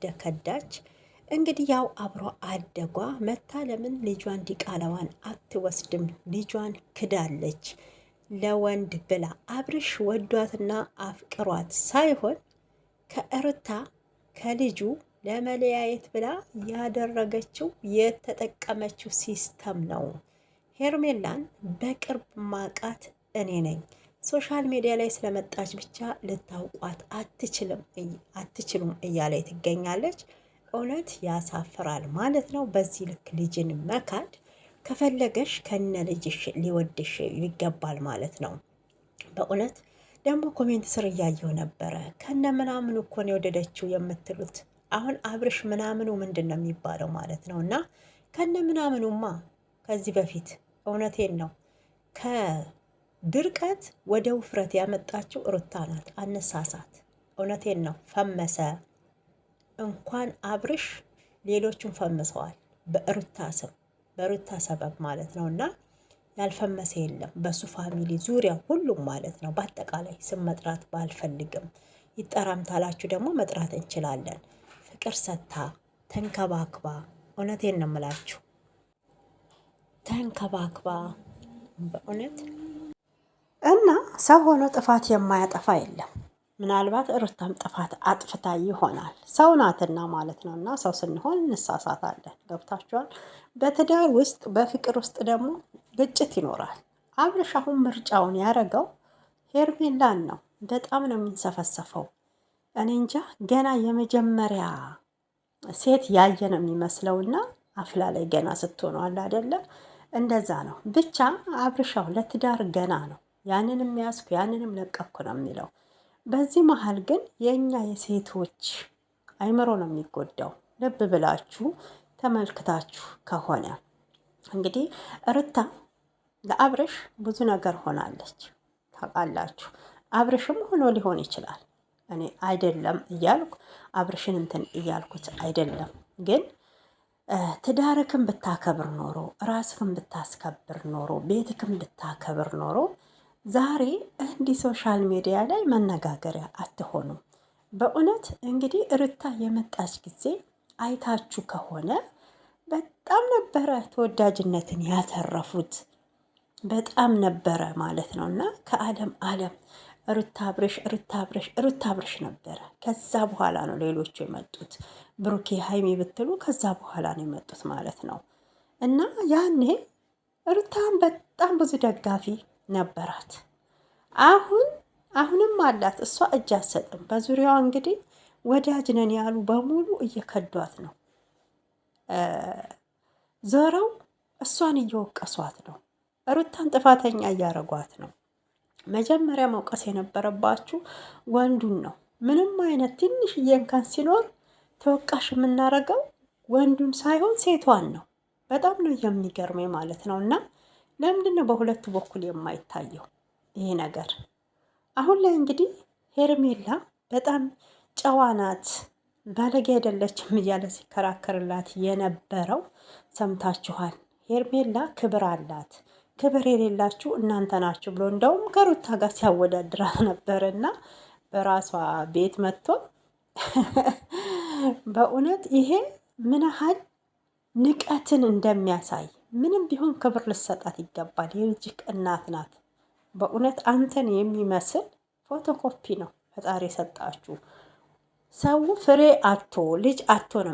እንደከዳች እንግዲህ ያው አብሮ አደጓ መታ ለምን ልጇን ዲቃላዋን አትወስድም? ልጇን ክዳለች ለወንድ ብላ አብርሽ ወዷትና አፍቅሯት ሳይሆን ከእርታ ከልጁ ለመለያየት ብላ ያደረገችው የተጠቀመችው ሲስተም ነው። ሄርሜላን በቅርብ ማቃት እኔ ነኝ። ሶሻል ሚዲያ ላይ ስለመጣች ብቻ ልታውቋት አትችሉም እያለ ትገኛለች። እውነት ያሳፍራል ማለት ነው። በዚህ ልክ ልጅን መካድ ከፈለገሽ ከነ ልጅሽ ሊወድሽ ይገባል ማለት ነው። በእውነት ደግሞ ኮሜንት ስር እያየው ነበረ። ከነ ምናምኑ እኮ ነው የወደደችው የምትሉት። አሁን አብርሽ ምናምኑ ምንድን ነው የሚባለው ማለት ነው። እና ከነ ምናምኑማ ከዚህ በፊት እውነቴን ነው ከድርቀት ወደ ውፍረት ያመጣችው ሩታ ናት። አነሳሳት። እውነቴን ነው። ፈመሰ እንኳን አብርሽ ሌሎቹን ፈምሰዋል። በሩታ ስም በሩታ ሰበብ ማለት ነው። እና ያልፈመሰ የለም በሱ ፋሚሊ ዙሪያ ሁሉም ማለት ነው። በአጠቃላይ ስም መጥራት ባልፈልግም ይጠራም ታላችሁ ደግሞ መጥራት እንችላለን። ፍቅር ሰታ ተንከባክባ፣ እውነቴን ነው የምላችሁ ተንከባክባ በእውነት እና ሰው ሆኖ ጥፋት የማያጠፋ የለም። ምናልባት ሩታም ጥፋት አጥፍታ ይሆናል። ሰው ናትና ማለት ነው። እና ሰው ስንሆን እንሳሳታለን። ገብታችኋል። በትዳር ውስጥ በፍቅር ውስጥ ደግሞ ግጭት ይኖራል። አብርሽ አሁን ምርጫውን ያደረገው ሄርሜላን ነው። በጣም ነው የሚንሰፈሰፈው። እኔ እንጃ ገና የመጀመሪያ ሴት ያየ ነው የሚመስለውና አፍላ ላይ ገና ስትሆነዋል አይደለም። እንደዛ ነው ብቻ አብርሻው ለትዳር ገና ነው። ያንንም ያዝኩ ያንንም ለቀኩ ነው የሚለው። በዚህ መሀል ግን የእኛ የሴቶች አይምሮ ነው የሚጎዳው። ልብ ብላችሁ ተመልክታችሁ ከሆነ እንግዲህ ሩታ ለአብርሽ ብዙ ነገር ሆናለች ታውቃላችሁ። አብርሽም ሆኖ ሊሆን ይችላል። እኔ አይደለም እያልኩ አብርሽን እንትን እያልኩት አይደለም። ግን ትዳርክን ብታከብር ኖሮ ራስክን ብታስከብር ኖሮ ቤትክን ብታከብር ኖሮ ዛሬ እንዲህ ሶሻል ሚዲያ ላይ መነጋገሪያ አትሆኑም። በእውነት እንግዲህ ሩታ የመጣች ጊዜ አይታችሁ ከሆነ በጣም ነበረ ተወዳጅነትን ያተረፉት። በጣም ነበረ ማለት ነው። እና ከዓለም ሩታ አብርሽ ሩታ አብርሽ ሩታ አብርሽ ነበረ። ከዛ በኋላ ነው ሌሎቹ የመጡት። ብሩኬ ሀይሚ ብትሉ ከዛ በኋላ ነው የመጡት ማለት ነው። እና ያኔ ሩታን በጣም ብዙ ደጋፊ ነበራት። አሁንም አላት። እሷ እጅ አትሰጥም። በዙሪያዋ እንግዲህ ወዳጅ ነን ያሉ በሙሉ እየከዷት ነው። ዞረው እሷን እየወቀሷት ነው። ሩታን ጥፋተኛ እያረጓት ነው። መጀመሪያ መውቀስ የነበረባችሁ ወንዱን ነው። ምንም አይነት ትንሽዬ እንከን ሲኖር ተወቃሽ የምናረገው ወንዱን ሳይሆን ሴቷን ነው። በጣም ነው የሚገርመኝ ማለት ነው። እና ለምንድን ነው በሁለቱ በኩል የማይታየው ይሄ ነገር? አሁን ላይ እንግዲህ ሄርሜላ በጣም ጨዋ ናት፣ ባለጌ አይደለችም እያለ ሲከራከርላት የነበረው ሰምታችኋል። ሄርሜላ ክብር አላት፣ ክብር የሌላችሁ እናንተ ናችሁ ብሎ እንደውም ከሩታ ጋር ሲያወዳድራት ነበር። እና በራሷ ቤት መጥቶ በእውነት ይሄ ምን ያህል ንቀትን እንደሚያሳይ ምንም ቢሆን ክብር ልሰጣት ይገባል። የልጅክ እናት ናት። በእውነት አንተን የሚመስል ፎቶኮፒ ነው ፈጣሪ የሰጣችሁ። ሰው ፍሬ አቶ ልጅ አቶ ነው